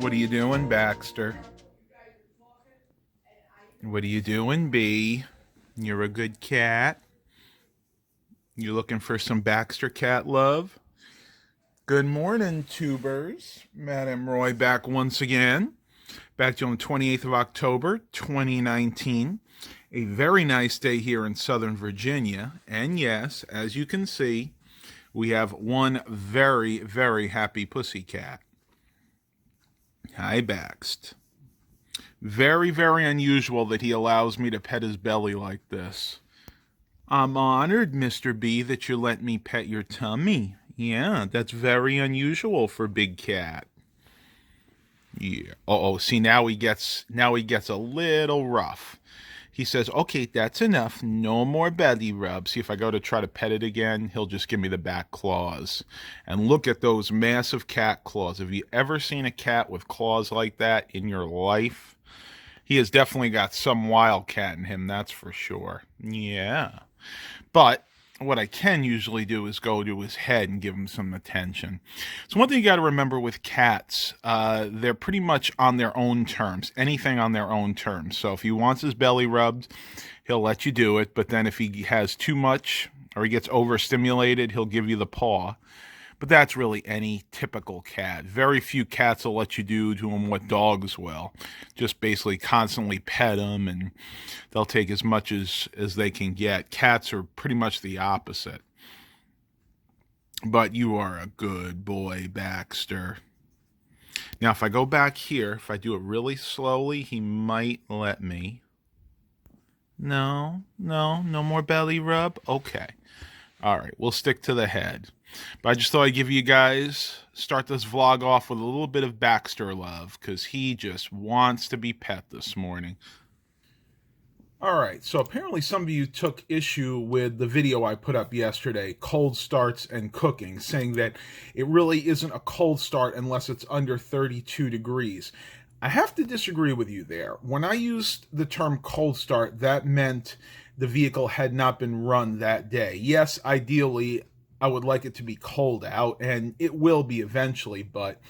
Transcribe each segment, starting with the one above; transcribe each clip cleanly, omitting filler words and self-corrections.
What are you doing, Baxter? What are you doing, B? You're a good cat. You looking for some Baxter cat love? Good morning, tubers. Madam Roy back once again. Back to you on the 28th of October, 2019. A very nice day here in Southern Virginia. And yes, as you can see, we have one very, very happy pussycat. Hi, Baxt. Very, very unusual that he allows me to pet his belly like this. I'm honored, Mr. B, that you let me pet your tummy. Yeah, that's very unusual for Big Cat. Yeah. See, now he gets a little rough. He says, okay, that's enough. No more belly rubs. See, if I go to try to pet it again, he'll just give me the back claws. And look at those massive cat claws. Have you ever seen a cat with claws like that in your life? He has definitely got some wildcat in him, that's for sure. Yeah. But what I can usually do is go to his head and give him some attention. So one thing you got to remember with cats, they're pretty much on their own terms. Anything on their own terms. So if he wants his belly rubbed, he'll let you do it. But then if he has too much or he gets overstimulated, he'll give you the paw. But that's really any typical cat. Very few cats will let you do to them what dogs will. Just basically constantly pet them, and they'll take as much as they can get. Cats are pretty much the opposite. But you are a good boy, Baxter. Now, if I go back here, if I do it really slowly, he might let me. No more belly rub? Okay. All right, we'll stick to the head. But I just thought I'd give you guys, start this vlog off with a little bit of Baxter love, because he just wants to be pet this morning. All right, so apparently some of you took issue with the video I put up yesterday, cold starts and cooking, saying that it really isn't a cold start unless it's under 32 degrees. I have to disagree with you there. When I used the term cold start, that meant the vehicle had not been run that day. Yes, ideally, I would like it to be cold out, and it will be eventually, but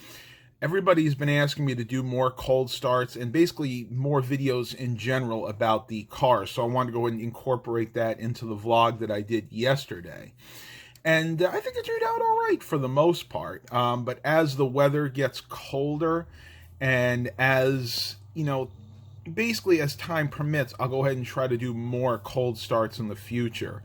everybody's been asking me to do more cold starts and basically more videos in general about the car, so I wanted to go ahead and incorporate that into the vlog that I did yesterday. And I think it turned out all right for the most part, but as the weather gets colder and as, basically as time permits, I'll go ahead and try to do more cold starts in the future.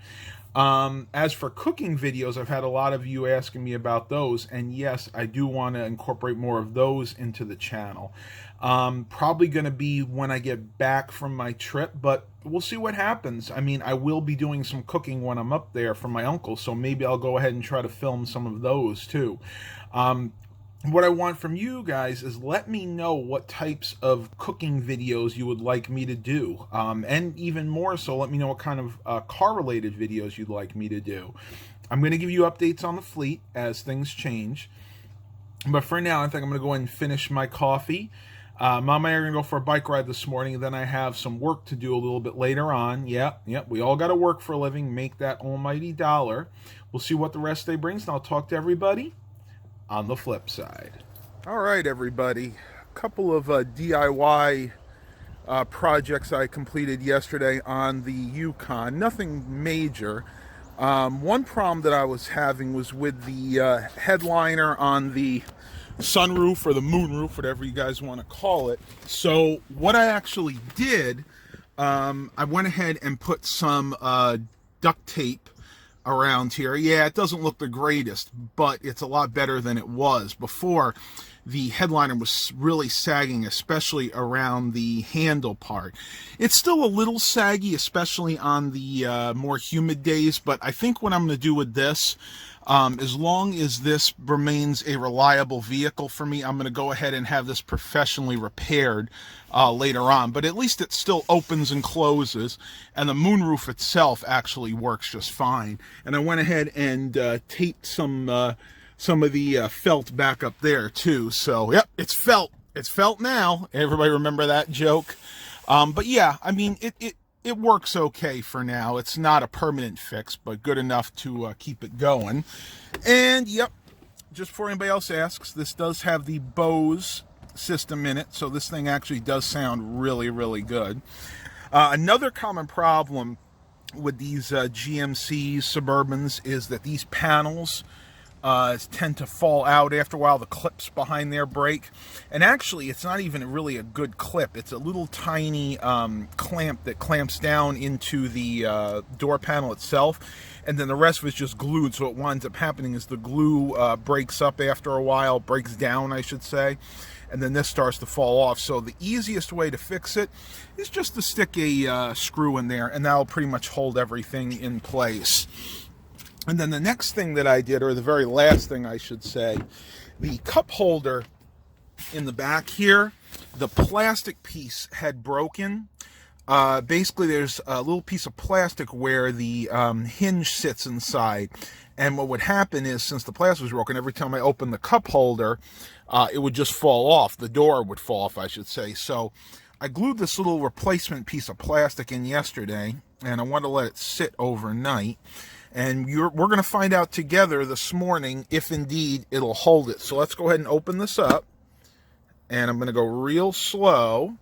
As for cooking videos, I've had a lot of you asking me about those, and yes, I do want to incorporate more of those into the channel. Probably going to be when I get back from my trip, but we'll see what happens. I mean, I will be doing some cooking when I'm up there for my uncle, so maybe I'll go ahead and try to film some of those too. What I want from you guys is let me know what types of cooking videos you would like me to do. And even more so, let me know what kind of car-related videos you'd like me to do. I'm going to give you updates on the fleet as things change. But for now, I think I'm going to go ahead and finish my coffee. Mom and I are going to go for a bike ride this morning, and then I have some work to do a little bit later on. Yep, we all got to work for a living, make that almighty dollar. We'll see what the rest of the day brings, and I'll talk to everybody on the flip side. All right, everybody. A couple of DIY projects I completed yesterday on the Yukon. Nothing major. One problem that I was having was with the headliner on the sunroof or the moonroof, whatever you guys want to call it. So what I actually did, I went ahead and put some duct tape around here. Yeah, it doesn't look the greatest, but it's a lot better than it was before. The headliner was really sagging, especially around the handle part. It's still a little saggy, especially on the more humid days, but I think what I'm going to do with this, as long as this remains a reliable vehicle for me, I'm going to go ahead and have this professionally repaired later on. But at least it still opens and closes, and the moonroof itself actually works just fine. And I went ahead and taped some of the felt back up there too. So yep, it's felt. It's felt now. Everybody remember that joke? But yeah, I mean, it works okay for now. It's not a permanent fix, but good enough to keep it going. And yep, just before anybody else asks, this does have the Bose system in it, so this thing actually does sound really, really good. Another common problem with these GMCs, Suburbans, is that these panels tend to fall out after a while. The clips behind there break, and actually it's not even really a good clip. It's a little tiny clamp that clamps down into the door panel itself, and then the rest of it's just glued. So what winds up happening is the glue breaks up after a while, breaks down I should say, and then this starts to fall off. So the easiest way to fix it is just to stick a screw in there, and that'll pretty much hold everything in place. And then the next thing that I did, or the very last thing I should say, the cup holder in the back here, the plastic piece had broken. Basically there's a little piece of plastic where the hinge sits inside, and what would happen is, since the plastic was broken, every time I opened the cup holder, it would just fall off. The door would fall off, I should say. So I glued this little replacement piece of plastic in yesterday, and I want to let it sit overnight. And we're going to find out together this morning if indeed it'll hold it. So let's go ahead and open this up. And I'm going to go real slow.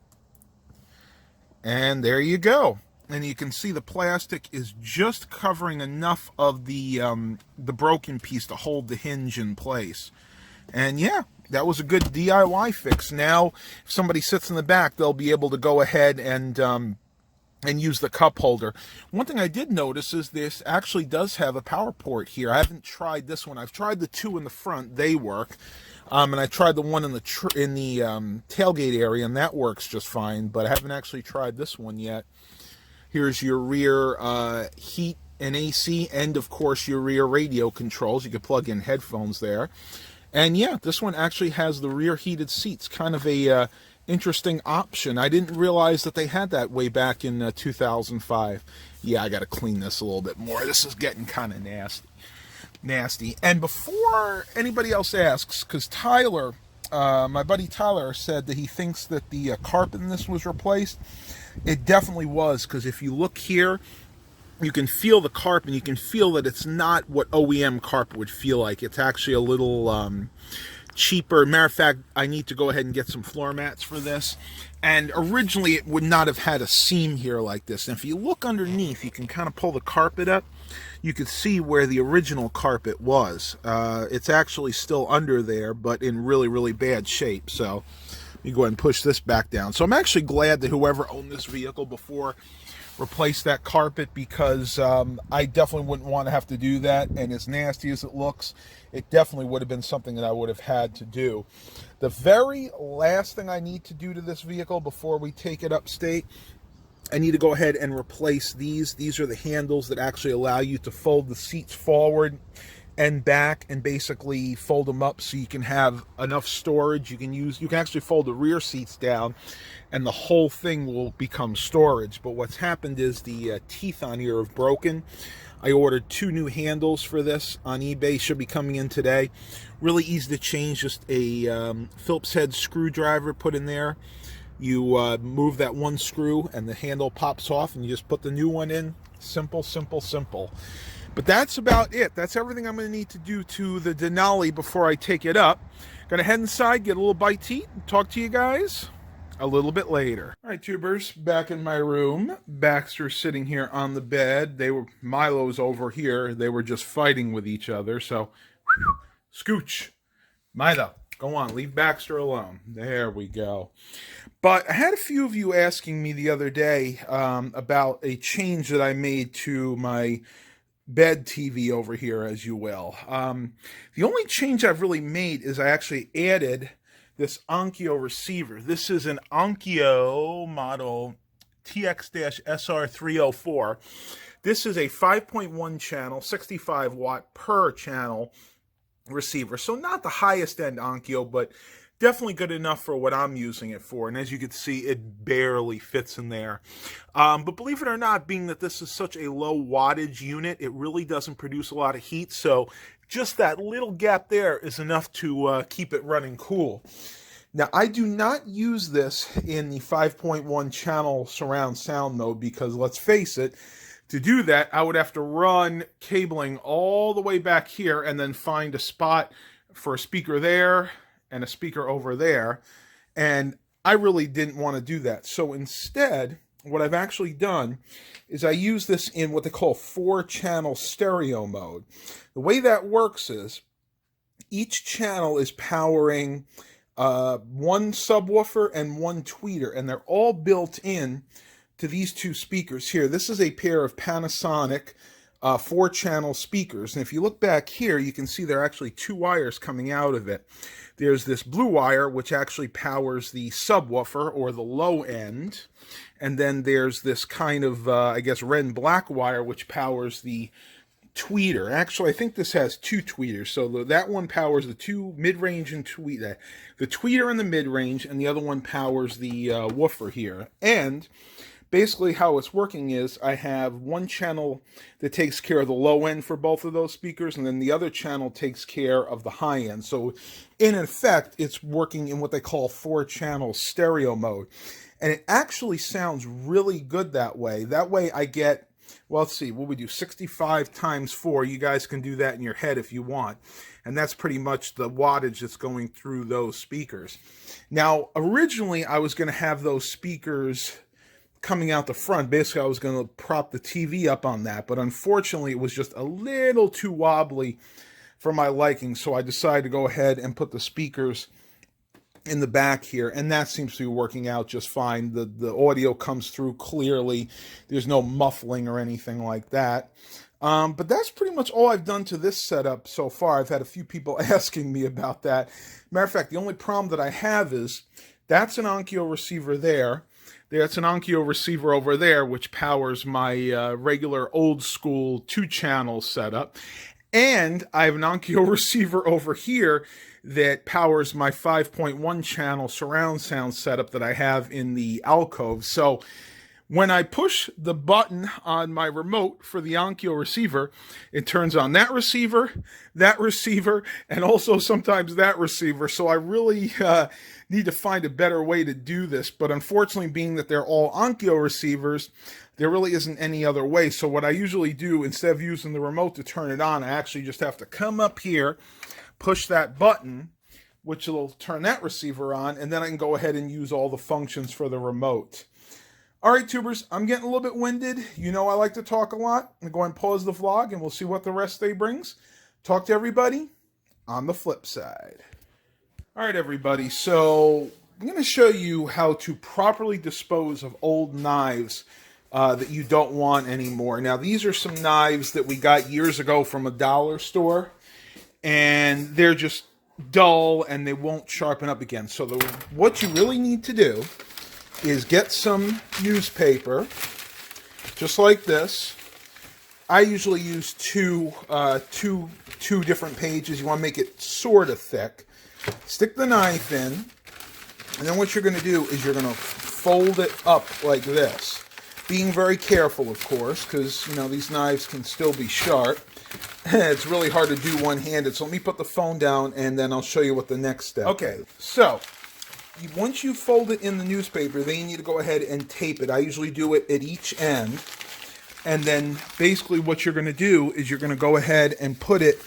And there you go. And you can see the plastic is just covering enough of the broken piece to hold the hinge in place. And yeah, that was a good DIY fix. Now, if somebody sits in the back, they'll be able to go ahead and use the cup holder. One thing I did notice is this actually does have a power port here. I haven't tried this one. I've tried the two in the front. They work. And I tried the one in the tailgate area, and that works just fine. But I haven't actually tried this one yet. Here's your rear heat and AC, and of course your rear radio controls. You can plug in headphones there. And yeah, this one actually has the rear heated seats. Kind of a interesting option. I didn't realize that they had that way back in 2005. Yeah, I got to clean this a little bit more. This is getting kind of nasty. And before anybody else asks, because Tyler, my buddy Tyler, said that he thinks that the carpet in this was replaced. It definitely was, because if you look here, you can feel the carpet, and you can feel that it's not what OEM carpet would feel like. It's actually a little cheaper. Matter of fact, I need to go ahead and get some floor mats for this. And originally it would not have had a seam here like this. And if you look underneath, you can kind of pull the carpet up. You can see where the original carpet was. It's actually still under there, but in really, really bad shape. So let me go ahead and push this back down. So I'm actually glad that whoever owned this vehicle before replaced that carpet, because I definitely wouldn't want to have to do that. And as nasty as it looks, it definitely would have been something that I would have had to do. The very last thing I need to do to this vehicle before we take it upstate, I need to go ahead and replace these. These are the handles that actually allow you to fold the seats forward and back, and basically fold them up so you can have enough storage. You can actually fold the rear seats down, and the whole thing will become storage. But what's happened is the teeth on here have broken. I ordered 2 new handles for this on eBay. Should be coming in today. Really easy to change. Just a Phillips head screwdriver put in there. You move that one screw and the handle pops off, and you just put the new one in. Simple, simple, simple. But that's about it. That's everything I'm going to need to do to the Denali before I take it up. Going to head inside, get a little bite to eat, and talk to you guys a little bit later. All right, tubers, back in my room. Baxter's sitting here on the bed. Milo's over here. They were just fighting with each other. So, scooch. Milo, go on. Leave Baxter alone. There we go. But I had a few of you asking me the other day about a change that I made to my bed TV over here, as you will. The only change I've really made is I actually added this Onkyo receiver. This is an Onkyo model TX-SR304. This is a 5.1 channel, 65 watt per channel receiver. So not the highest end Onkyo, but definitely good enough for what I'm using it for. And as you can see, it barely fits in there. But believe it or not, being that this is such a low wattage unit, it really doesn't produce a lot of heat. So just that little gap there is enough to keep it running cool. Now, I do not use this in the 5.1 channel surround sound mode, because let's face it, to do that, I would have to run cabling all the way back here and then find a spot for a speaker there and a speaker over there. And I really didn't want to do that. So instead, what I've actually done is I use this in what they call 4-channel stereo mode. The way that works is each channel is powering one subwoofer and one tweeter, and they're all built in to these two speakers here. This is a pair of Panasonic 4-channel speakers, and if you look back here, you can see there are actually 2 wires coming out of it. There's this blue wire, which actually powers the subwoofer, or the low end, and then there's this kind of, I guess, red and black wire, which powers the tweeter. Actually, I think this has 2 tweeters, so that one powers the 2 mid-range and the tweeter and the mid-range, and the other one powers the woofer here. And basically how it's working is I have one channel that takes care of the low end for both of those speakers, and then the other channel takes care of the high end. So in effect, it's working in what they call 4-channel stereo mode. And it actually sounds really good that way. That way I get, well, let's see, what we do, 65 times 4. You guys can do that in your head if you want. And that's pretty much the wattage that's going through those speakers. Now, originally I was going to have those speakers coming out the front. Basically, I was going to prop the TV up on that, but unfortunately, it was just a little too wobbly for my liking, so I decided to go ahead and put the speakers in the back here, and that seems to be working out just fine. The audio comes through clearly. There's no muffling or anything like that. But that's pretty much all I've done to this setup so far. I've had a few people asking me about that. Matter of fact, the only problem that I have is that's an Onkyo receiver there. That's an Onkyo receiver over there, which powers my regular old school 2-channel setup. And I have an Onkyo receiver over here that powers my 5.1 channel surround sound setup that I have in the alcove. So when I push the button on my remote for the Onkyo receiver, it turns on that receiver, and also sometimes that receiver. So I really need to find a better way to do this. But unfortunately, being that they're all Onkyo receivers, there really isn't any other way. So what I usually do, instead of using the remote to turn it on, I actually just have to come up here, push that button, which will turn that receiver on, and then I can go ahead and use all the functions for the remote. All right, tubers, I'm getting a little bit winded. You know I like to talk a lot. I'm going to go ahead and pause the vlog, and we'll see what the rest day brings. Talk to everybody on the flip side. All right, everybody, so I'm going to show you how to properly dispose of old knives that you don't want anymore. Now, these are some knives that we got years ago from a dollar store, and they're just dull, and they won't sharpen up again. So what you really need to do is get some newspaper, just like this. I usually use two different pages. You want to make it sort of thick. Stick the knife in, and then what you're going to do is you're going to fold it up like this. Being very careful, of course, because, you know, these knives can still be sharp. It's really hard to do one-handed, so let me put the phone down, and then I'll show you what the next step is. Okay, so once you fold it in the newspaper, then you need to go ahead and tape it. I usually do it at each end. And then basically what you're going to do is you're going to go ahead and put it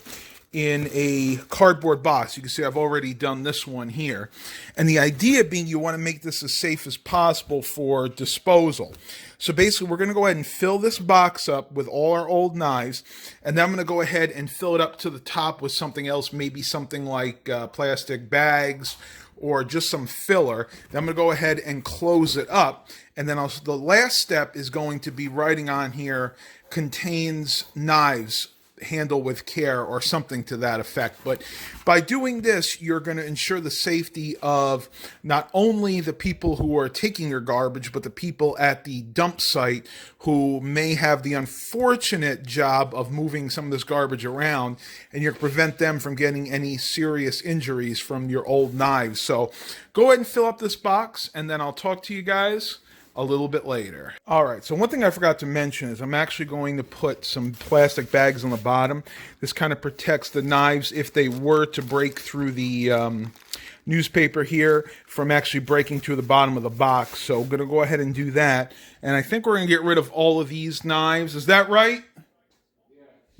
in a cardboard box. You can see I've already done this one here. And the idea being you want to make this as safe as possible for disposal. So basically we're going to go ahead and fill this box up with all our old knives. And then I'm going to go ahead and fill it up to the top with something else, maybe something like plastic bags or just some filler. Then I'm going to go ahead and close it up. And then the last step is going to be writing on here, contains knives, handle with care, or something to that effect. But by doing this, you're going to ensure the safety of not only the people who are taking your garbage, but the people at the dump site who may have the unfortunate job of moving some of this garbage around, and you're going to prevent them from getting any serious injuries from your old knives. So go ahead and fill up this box, and then I'll talk to you guys a little bit later. All right, so one thing I forgot to mention is I'm actually going to put some plastic bags on the bottom. This kind of protects the knives if they were to break through the newspaper here from actually breaking through the bottom of the box. So I'm going to go ahead and do that. And I think we're going to get rid of all of these knives. Is that right?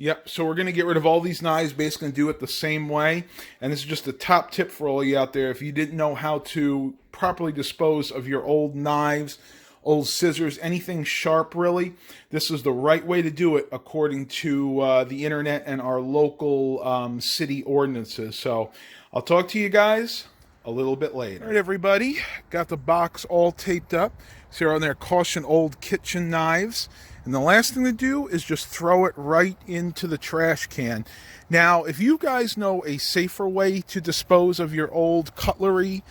Yep, so we're going to get rid of all these knives, basically do it the same way. And this is just a top tip for all you out there. If you didn't know how to properly dispose of your old knives, old scissors, anything sharp really, this is the right way to do it according to the internet and our local city ordinances. So I'll talk to you guys a little bit later. All right, everybody, got the box all taped up. See on there, caution old kitchen knives. And the last thing to do is just throw it right into the trash can. Now, if you guys know a safer way to dispose of your old cutlery,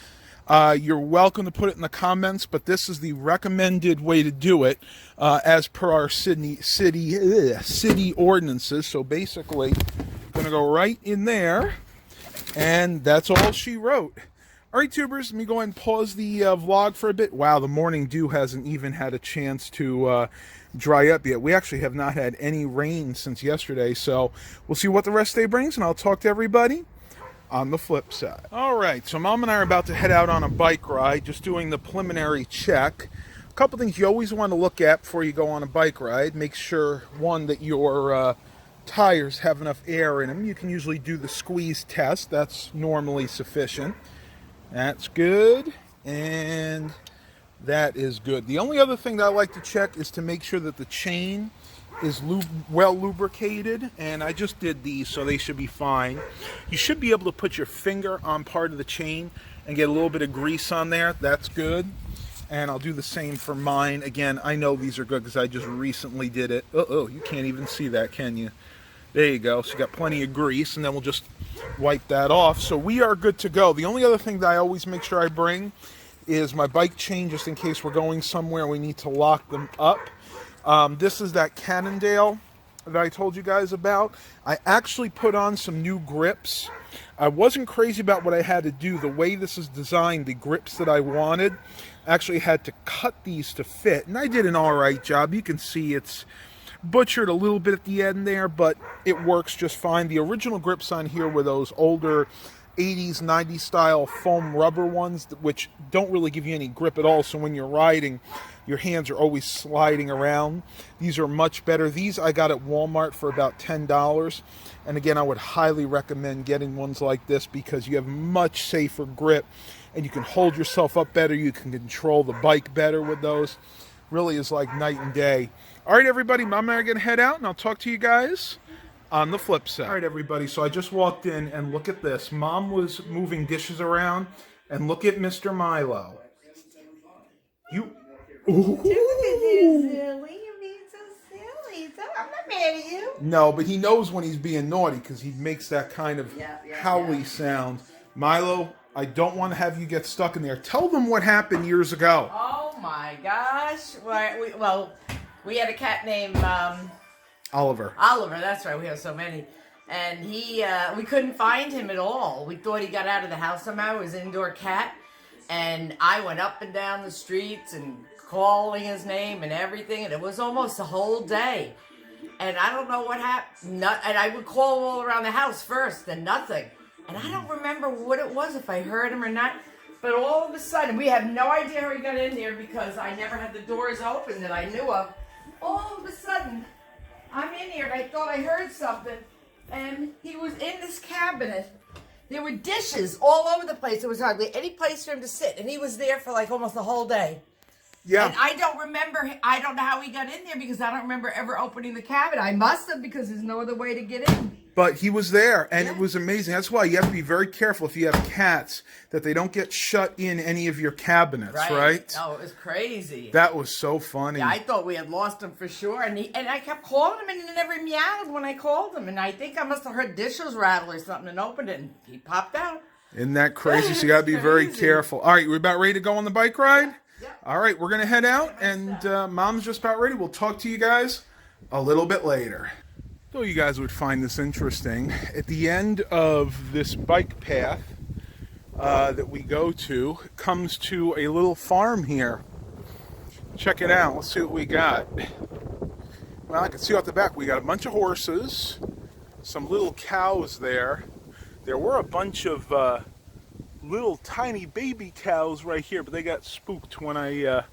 you're welcome to put it in the comments, but this is the recommended way to do it as per our city ordinances. So basically, I'm going to go right in there, and that's all she wrote. All right, tubers, let me go ahead and pause the vlog for a bit. Wow, the morning dew hasn't even had a chance to dry up yet. We actually have not had any rain since yesterday, so we'll see what the rest of the day brings, and I'll talk to everybody on the flip side. All right, so Mom and I are about to head out on a bike ride, just doing the preliminary check. A couple things you always want to look at before you go on a bike ride. Make sure, one, that your tires have enough air in them. You can usually do the squeeze test. That's normally sufficient. That's good, and that is good. The only other thing that I like to check is to make sure that the chain is well lubricated, and I just did these, so they should be fine. You should be able to put your finger on part of the chain and get a little bit of grease on there. That's good. And I'll do the same for mine. Again, I know these are good because I just recently did it. Uh-oh, you can't even see that, can you? There you go. So you got plenty of grease, and then we'll just wipe that off. So we are good to go. The only other thing that I always make sure I bring is my bike chain, just in case we're going somewhere we need to lock them up. This is that Cannondale that I told you guys about. I actually put on some new grips. I wasn't crazy about what I had to do. The way this is designed, the grips that I wanted, I actually had to cut these to fit, and I did an all right job. You can see it's butchered a little bit at the end there, but it works just fine. The original grips on here were those older 80s, 90s style foam rubber ones, which don't really give you any grip at all, so when you're riding, your hands are always sliding around. These are much better. These I got at Walmart for about $10, and again, I would highly recommend getting ones like this because you have much safer grip, and you can hold yourself up better, you can control the bike better with those. Really is like night and day. All right, everybody, Mom and I are going to head out, and I'll talk to you guys on the flip side. All right, everybody, so I just walked in, and look at this. Mom was moving dishes around, and look at Mr. Milo. You... Ooh. Silly. You're being so silly. I'm not mad at you. No, but he knows when he's being naughty because he makes that kind of howly sound. Milo, I don't want to have you get stuck in there. Tell them what happened years ago. Oh, my gosh. We had a cat named... Oliver. Oliver, that's right. We have so many. And we couldn't find him at all. We thought he got out of the house somehow. It was an indoor cat. And I went up and down the streets and calling his name and everything. And it was almost a whole day. And I don't know what happened. And I would call all around the house first and nothing. And I don't remember what it was, if I heard him or not. But all of a sudden, we have no idea how he got in there because I never had the doors open that I knew of. All of a sudden, I'm in here and I thought I heard something, and he was in this cabinet. There were dishes all over the place. There was hardly any place for him to sit, and he was there for like almost the whole day. Yeah. And I don't know how he got in there because I don't remember ever opening the cabinet. I must have because there's no other way to get in. But he was there, and it was amazing. That's why you have to be very careful if you have cats that they don't get shut in any of your cabinets, right? Oh, it was crazy. That was so funny. Yeah, I thought we had lost him for sure. And I kept calling him, and he never meowed when I called him. And I think I must have heard dishes rattle or something and opened it, and he popped out. Isn't that crazy? So you got to be very careful. All right, we're about ready to go on the bike ride? Yeah. All right, we're going to head out, and Mom's just about ready. We'll talk to you guys a little bit later. So you guys would find this interesting. At the end of this bike path that we go to, comes to a little farm here. Check it out. Let's see what we got. Well, I can see out the back we got a bunch of horses, some little cows there. There were a bunch of little tiny baby cows right here, but they got spooked when I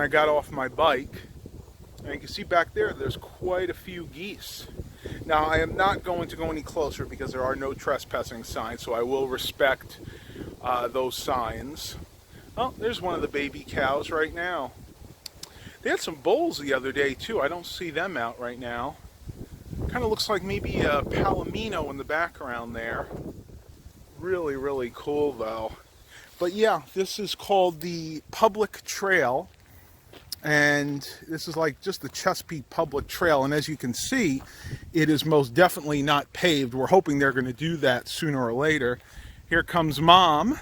got off my bike. And you can see back there, there's quite a few geese. Now, I am not going to go any closer because there are no trespassing signs, so I will respect those signs. Oh, there's one of the baby cows right now. They had some bulls the other day, too. I don't see them out right now. Kind of looks like maybe a palomino in the background there. Really, really cool, though. But yeah, this is called the public trail. And this is like just the Chesapeake Public Trail. And as you can see, it is most definitely not paved. We're hoping they're going to do that sooner or later. Here comes Mom.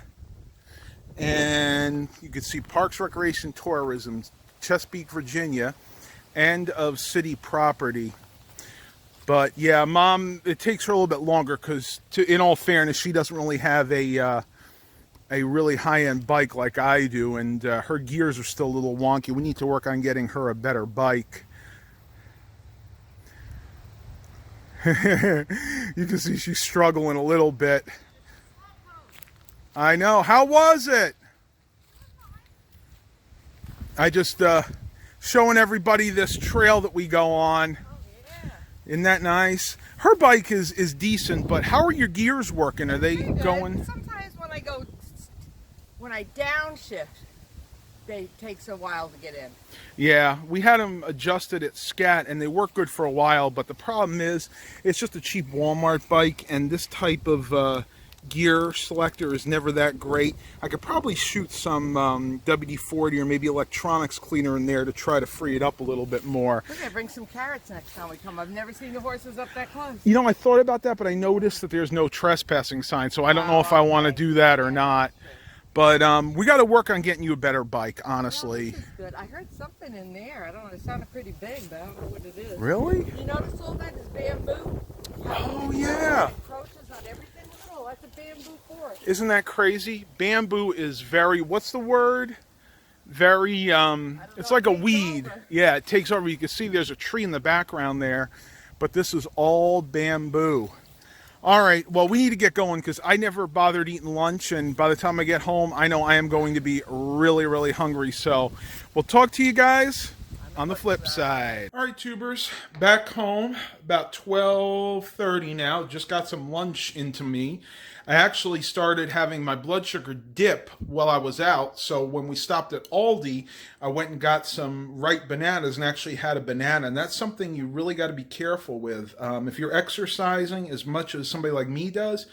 And you can see Parks, Recreation, Tourism, Chesapeake, Virginia, end of city property. But yeah, Mom, it takes her a little bit longer because, in all fairness, she doesn't really have a really high-end bike like I do, and her gears are still a little wonky. We need to work on getting her a better bike. You can see she's struggling a little bit. I know. How was it? I just showing everybody this trail that we go on. Isn't that nice? Her bike is decent, but how are your gears working? Are they going? Sometimes when I downshift, it takes a while to get in. Yeah, we had them adjusted at Scat, and they work good for a while, but the problem is it's just a cheap Walmart bike, and this type of gear selector is never that great. I could probably shoot some WD-40 or maybe electronics cleaner in there to try to free it up a little bit more. We're going to bring some carrots next time we come. I've never seen the horses up that close. You know, I thought about that, but I noticed that there's no trespassing sign, so I don't know if I want to do that or not. But we got to work on getting you a better bike, honestly. Well, this is good. I heard something in there. I don't know. It sounded pretty big, but I don't know what it is. Really? You notice all that is bamboo? Oh, yeah. Encroaches on everything. Oh, that's a bamboo forest. Isn't that crazy? Bamboo is very, what's the word? Very, it's like a weed. Over. Yeah, it takes over. You can see there's a tree in the background there, but this is all bamboo. All right, well, we need to get going because I never bothered eating lunch, and by the time I get home, I know I am going to be really, really hungry. So we'll talk to you guys on the flip side. All right, tubers, back home, about 12:30 now. Just got some lunch into me. I actually started having my blood sugar dip while I was out. So when we stopped at Aldi, I went and got some ripe bananas and actually had a banana. And that's something you really got to be careful with. If you're exercising as much as somebody like me does,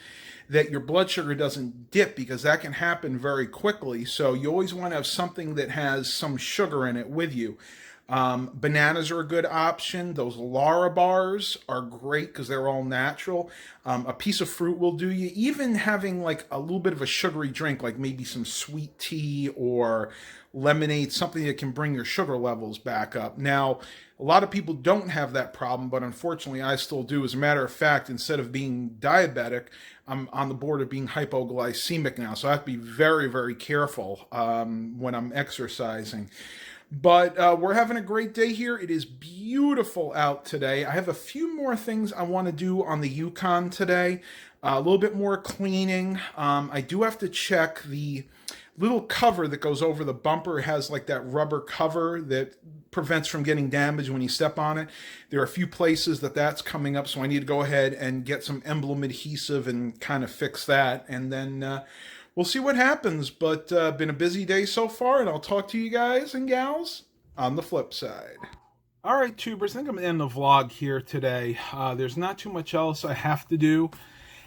that your blood sugar doesn't dip, because that can happen very quickly. So you always want to have something that has some sugar in it with you. Bananas are a good option. Those Lara bars are great because they're all natural. A piece of fruit will do you. Even having like a little bit of a sugary drink, like maybe some sweet tea or lemonade, something that can bring your sugar levels back up. Now, a lot of people don't have that problem, but unfortunately I still do. As a matter of fact, instead of being diabetic, I'm on the border of being hypoglycemic now. So I have to be very, very careful when I'm exercising. But we're having a great day here. It is beautiful out today. I have a few more things I want to do on the Yukon today. A little bit more cleaning. I do have to check the little cover that goes over the bumper. It has like that rubber cover that prevents from getting damaged when you step on it. There are a few places that's coming up, so I need to go ahead and get some emblem adhesive and kind of fix that. And then we'll see what happens, but been a busy day so far, and I'll talk to you guys and gals on the flip side. All right, tubers, I think I'm going to end the vlog here today. There's not too much else I have to do,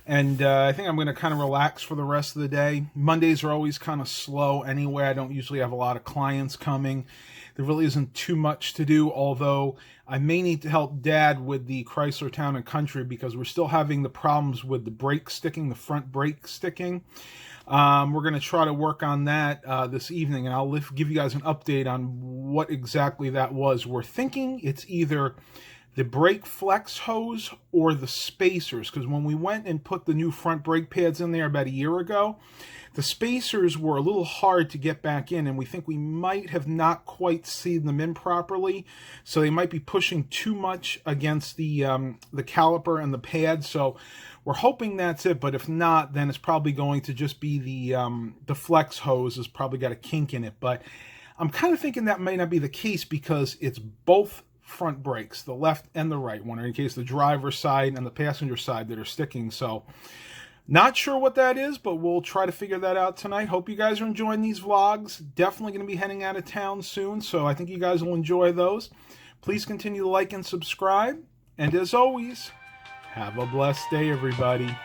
and I think I'm going to kind of relax for the rest of the day. Mondays are always kind of slow anyway. I don't usually have a lot of clients coming. There really isn't too much to do, although I may need to help Dad with the Chrysler Town & Country because we're still having the problems with the brake sticking, the front brake sticking. We're going to try to work on that this evening, and I'll give you guys an update on what exactly that was. We're thinking it's either the brake flex hose or the spacers, because when we went and put the new front brake pads in there about a year ago, the spacers were a little hard to get back in, and we think we might have not quite sealed them in properly, so they might be pushing too much against the caliper and the pad. So we're hoping that's it, but if not, then it's probably going to just be the flex hose has probably got a kink in it. But I'm kind of thinking that may not be the case because it's both front brakes, the left and the right one, or in case the driver's side and the passenger side that are sticking. So not sure what that is, but we'll try to figure that out tonight. Hope you guys are enjoying these vlogs. Definitely going to be heading out of town soon, so I think you guys will enjoy those. Please continue to like and subscribe. And as always, have a blessed day, everybody.